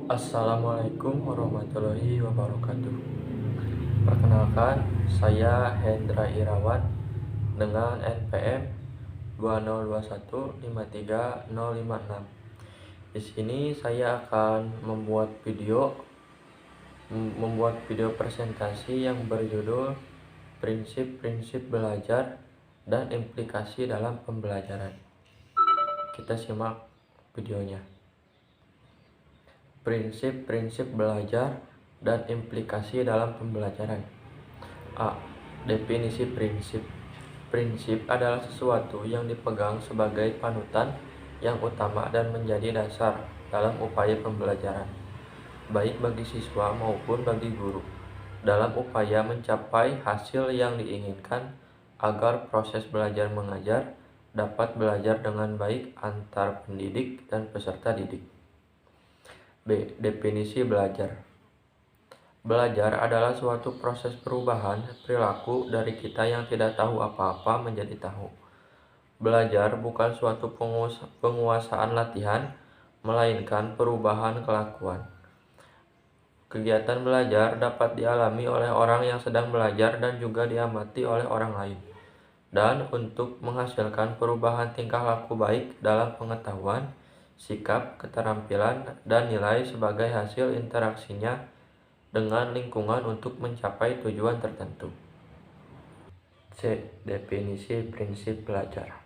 Assalamualaikum warahmatullahi wabarakatuh. Perkenalkan, saya Hendra Irawan dengan NPM 2021535056. Di sini saya akan membuat video presentasi yang berjudul Prinsip-prinsip belajar dan implikasi dalam pembelajaran. Kita simak videonya. Prinsip-prinsip belajar dan implikasi dalam pembelajaran. A. Definisi prinsip. Prinsip adalah sesuatu yang dipegang sebagai panutan yang utama dan menjadi dasar dalam upaya pembelajaran, baik bagi siswa maupun bagi guru, dalam upaya mencapai hasil yang diinginkan agar proses belajar mengajar dapat belajar dengan baik antar pendidik dan peserta didik. B. Definisi belajar. Belajar adalah suatu proses perubahan perilaku dari kita yang tidak tahu apa-apa menjadi tahu. Belajar bukan suatu penguasaan latihan, melainkan perubahan kelakuan. Kegiatan belajar dapat dialami oleh orang yang sedang belajar dan juga diamati oleh orang lain. Dan untuk menghasilkan perubahan tingkah laku baik dalam pengetahuan, sikap, keterampilan, dan nilai sebagai hasil interaksinya dengan lingkungan untuk mencapai tujuan tertentu. C. Definisi prinsip belajar.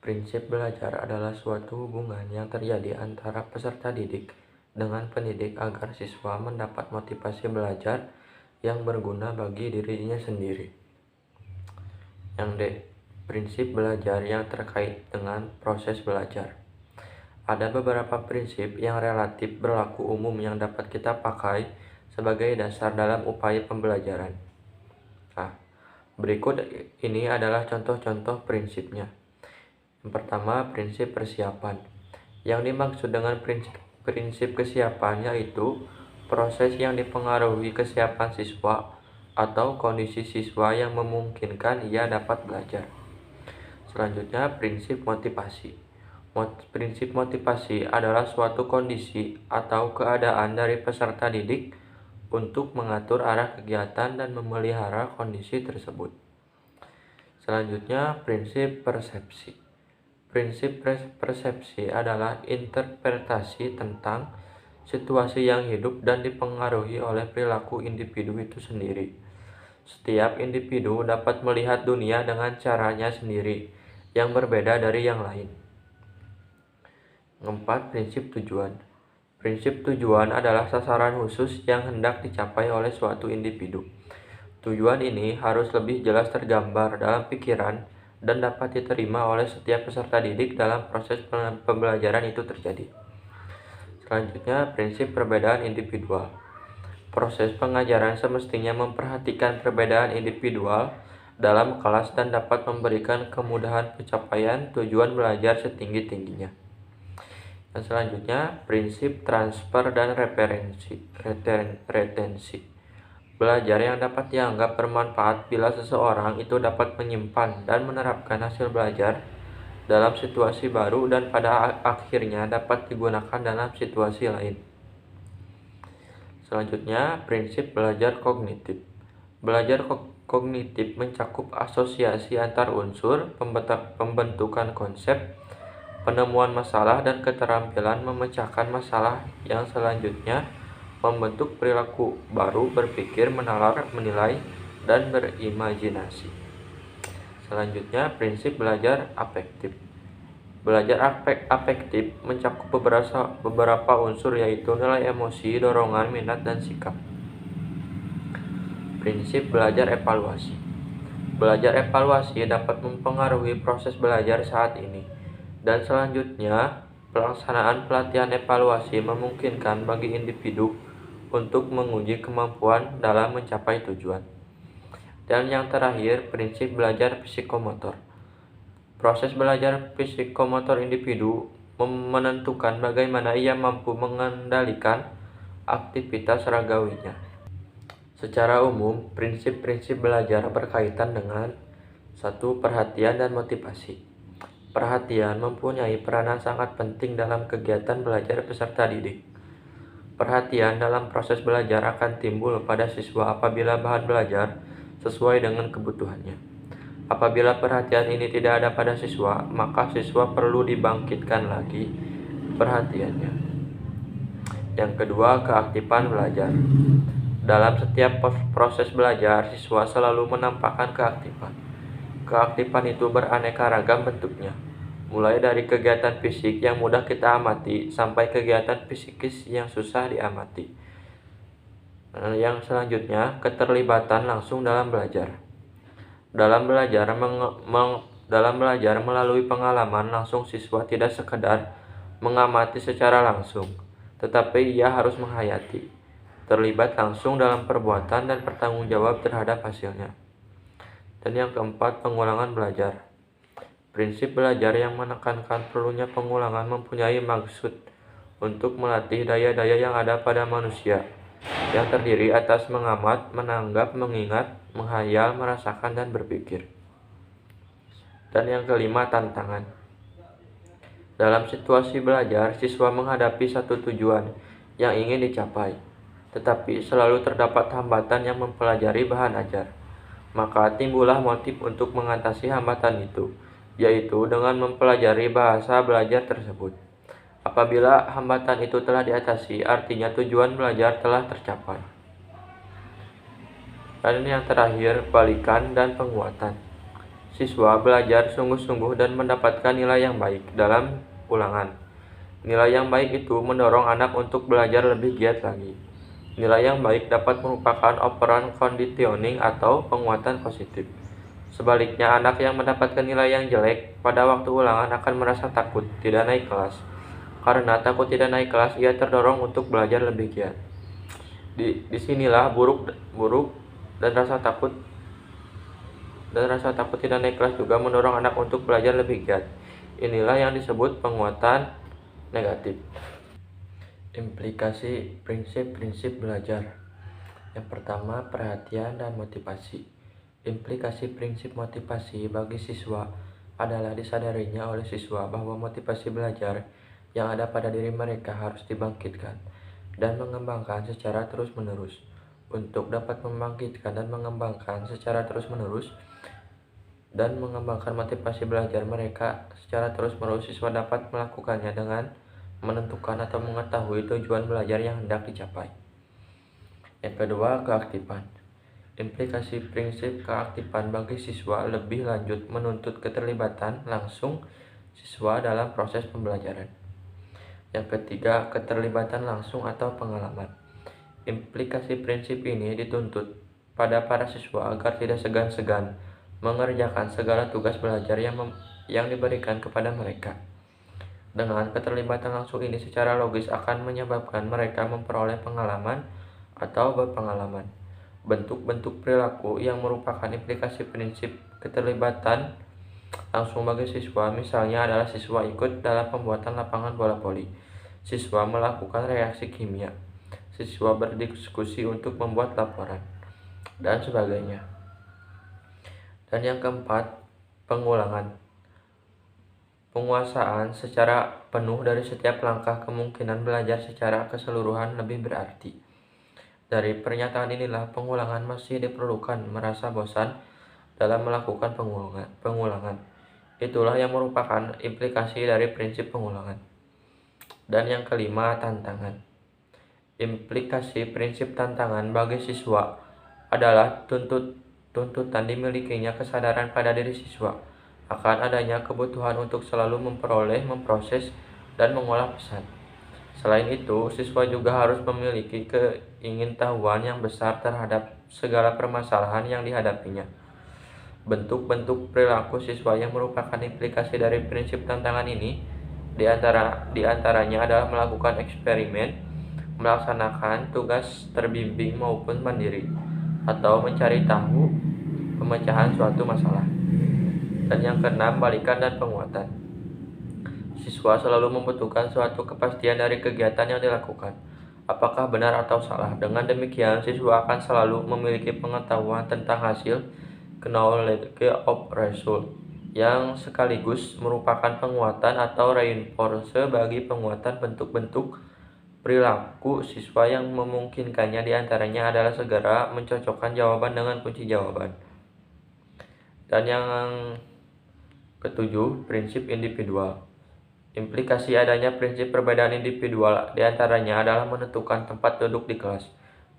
Prinsip belajar adalah suatu hubungan yang terjadi antara peserta didik dengan pendidik agar siswa mendapat motivasi belajar yang berguna bagi dirinya sendiri. Yang D. Prinsip belajar yang terkait dengan proses belajar. Ada beberapa prinsip yang relatif berlaku umum yang dapat kita pakai sebagai dasar dalam upaya pembelajaran. Nah, berikut ini adalah contoh-contoh prinsipnya. Yang pertama, prinsip persiapan. Yang dimaksud dengan prinsip kesiapan yaitu proses yang dipengaruhi kesiapan siswa atau kondisi siswa yang memungkinkan ia dapat belajar. Selanjutnya, prinsip motivasi. Prinsip motivasi adalah suatu kondisi atau keadaan dari peserta didik untuk mengatur arah kegiatan dan memelihara kondisi tersebut. Selanjutnya, prinsip persepsi. Prinsip persepsi adalah interpretasi tentang situasi yang hidup dan dipengaruhi oleh perilaku individu itu sendiri. Setiap individu dapat melihat dunia dengan caranya sendiri yang berbeda dari yang lain. Keempat, prinsip tujuan. Prinsip tujuan adalah sasaran khusus yang hendak dicapai oleh suatu individu. Tujuan ini harus lebih jelas tergambar dalam pikiran dan dapat diterima oleh setiap peserta didik dalam proses pembelajaran itu terjadi. Selanjutnya, prinsip perbedaan individual. Proses pengajaran semestinya memperhatikan perbedaan individual dalam kelas dan dapat memberikan kemudahan pencapaian tujuan belajar setinggi-tingginya. Dan selanjutnya, prinsip transfer dan retensi. Belajar yang dapat dianggap bermanfaat bila seseorang itu dapat menyimpan dan menerapkan hasil belajar dalam situasi baru dan pada akhirnya dapat digunakan dalam situasi lain. Selanjutnya, prinsip belajar kognitif. Belajar kognitif mencakup asosiasi antar unsur, pembentukan konsep, penemuan masalah, dan keterampilan memecahkan masalah yang selanjutnya membentuk perilaku baru, berpikir, menalar, menilai, dan berimajinasi. Selanjutnya, prinsip belajar afektif. Belajar afektif mencakup beberapa unsur yaitu nilai emosi, dorongan, minat, dan sikap. Prinsip belajar evaluasi. Belajar evaluasi dapat mempengaruhi proses belajar saat ini. Dan selanjutnya, pelaksanaan pelatihan evaluasi memungkinkan bagi individu untuk menguji kemampuan dalam mencapai tujuan. Dan yang terakhir, prinsip belajar psikomotor. Proses belajar psikomotor individu menentukan bagaimana ia mampu mengendalikan aktivitas ragawinya. Secara umum, prinsip-prinsip belajar berkaitan dengan 1. Perhatian dan motivasi. Perhatian mempunyai peranan sangat penting dalam kegiatan belajar peserta didik. Perhatian dalam proses belajar akan timbul pada siswa apabila bahan belajar sesuai dengan kebutuhannya. Apabila perhatian ini tidak ada pada siswa, maka siswa perlu dibangkitkan lagi perhatiannya. Yang kedua, keaktifan belajar. Dalam setiap proses belajar, siswa selalu menampakkan keaktifan. Keaktifan itu beraneka ragam bentuknya, mulai dari kegiatan fisik yang mudah kita amati sampai kegiatan psikis yang susah diamati. Yang selanjutnya, keterlibatan langsung dalam belajar. Dalam belajar melalui pengalaman langsung, siswa tidak sekedar mengamati secara langsung, tetapi ia harus menghayati, terlibat langsung dalam perbuatan dan bertanggung jawab terhadap hasilnya. Dan yang keempat, pengulangan belajar. Prinsip belajar yang menekankan perlunya pengulangan mempunyai maksud untuk melatih daya-daya yang ada pada manusia, yang terdiri atas mengamat, menanggap, mengingat, menghayal, merasakan, dan berpikir. Dan yang kelima, tantangan. Dalam situasi belajar, siswa menghadapi satu tujuan yang ingin dicapai, tetapi selalu terdapat hambatan yang mempelajari bahan ajar. Maka timbullah motif untuk mengatasi hambatan itu, yaitu dengan mempelajari bahasa belajar tersebut. Apabila hambatan itu telah diatasi, artinya tujuan belajar telah tercapai. Dan yang terakhir, balikan dan penguatan. Siswa belajar sungguh-sungguh dan mendapatkan nilai yang baik dalam ulangan. Nilai yang baik itu mendorong anak untuk belajar lebih giat lagi. Nilai yang baik dapat merupakan operan conditioning atau penguatan positif. Sebaliknya, anak yang mendapatkan nilai yang jelek pada waktu ulangan akan merasa takut tidak naik kelas. Karena takut tidak naik kelas, ia terdorong untuk belajar lebih giat. Disinilah buruk dan rasa takut tidak naik kelas juga mendorong anak untuk belajar lebih giat. Inilah yang disebut penguatan negatif. Implikasi prinsip-prinsip belajar. Yang pertama, perhatian dan motivasi. Implikasi prinsip motivasi bagi siswa adalah disadarinya oleh siswa bahwa motivasi belajar yang ada pada diri mereka harus dibangkitkan dan mengembangkan secara terus-menerus. Untuk dapat membangkitkan dan mengembangkan secara terus-menerus dan mengembangkan motivasi belajar mereka secara terus-menerus, siswa dapat melakukannya dengan menentukan atau mengetahui tujuan belajar yang hendak dicapai. Yang kedua, keaktifan. Implikasi prinsip keaktifan bagi siswa lebih lanjut menuntut keterlibatan langsung siswa dalam proses pembelajaran. Yang ketiga, keterlibatan langsung atau pengalaman. Implikasi prinsip ini dituntut pada para siswa agar tidak segan-segan mengerjakan segala tugas belajar yang diberikan kepada mereka. Dengan keterlibatan langsung ini secara logis akan menyebabkan mereka memperoleh pengalaman atau berpengalaman. Bentuk-bentuk perilaku yang merupakan implikasi prinsip keterlibatan langsung bagi siswa misalnya adalah siswa ikut dalam pembuatan lapangan bola voli, siswa melakukan reaksi kimia, siswa berdiskusi untuk membuat laporan, dan sebagainya. Dan yang keempat, pengulangan. Penguasaan secara penuh dari setiap langkah kemungkinan belajar secara keseluruhan lebih berarti. Dari pernyataan inilah pengulangan masih diperlukan merasa bosan dalam melakukan pengulangan. Itulah yang merupakan implikasi dari prinsip pengulangan. Dan yang kelima, tantangan. Implikasi prinsip tantangan bagi siswa adalah tuntutan dimilikinya kesadaran pada diri siswa akan adanya kebutuhan untuk selalu memperoleh, memproses, dan mengolah pesan. Selain itu, siswa juga harus memiliki keingintahuan yang besar terhadap segala permasalahan yang dihadapinya. Bentuk-bentuk perilaku siswa yang merupakan implikasi dari prinsip tantangan ini diantaranya adalah melakukan eksperimen, melaksanakan tugas terbimbing maupun mandiri, atau mencari tahu pemecahan suatu masalah. Dan yang keenam, balikan dan penguatan. Siswa selalu membutuhkan suatu kepastian dari kegiatan yang dilakukan, apakah benar atau salah. Dengan demikian, siswa akan selalu memiliki pengetahuan tentang hasil, knowledge of result, yang sekaligus merupakan penguatan atau reinforce bagi penguatan bentuk-bentuk Perilaku siswa yang memungkinkannya diantaranya adalah segera mencocokkan jawaban dengan kunci jawaban. Dan yang ketujuh, prinsip individual. Implikasi adanya prinsip perbedaan individual diantaranya adalah menentukan tempat duduk di kelas,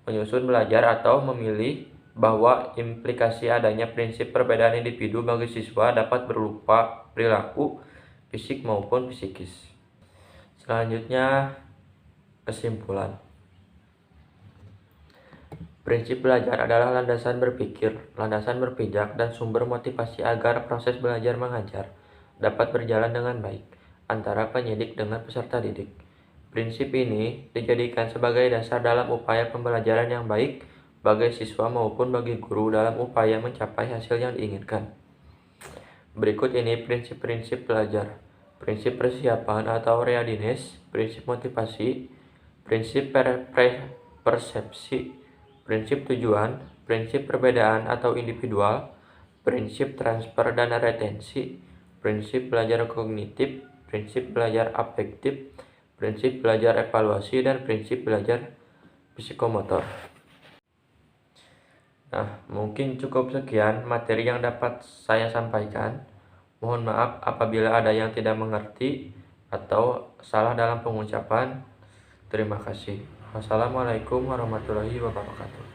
menyusun belajar, atau memilih. Bahwa implikasi adanya prinsip perbedaan individu bagi siswa dapat berupa perilaku, fisik maupun psikis. Selanjutnya, kesimpulan. Prinsip belajar adalah landasan berpikir, landasan berpijak, dan sumber motivasi agar proses belajar mengajar dapat berjalan dengan baik antara pendidik dengan peserta didik. Prinsip ini dijadikan sebagai dasar dalam upaya pembelajaran yang baik bagi siswa maupun bagi guru dalam upaya mencapai hasil yang diinginkan. Berikut ini prinsip-prinsip belajar. Prinsip persiapan atau readiness, prinsip motivasi, prinsip persepsi, prinsip tujuan, prinsip perbedaan atau individual, prinsip transfer dan retensi, prinsip belajar kognitif, prinsip belajar afektif, prinsip belajar evaluasi, dan prinsip belajar psikomotor. Nah, mungkin cukup sekian materi yang dapat saya sampaikan. Mohon maaf apabila ada yang tidak mengerti atau salah dalam pengucapan. Terima kasih. Wassalamualaikum warahmatullahi wabarakatuh.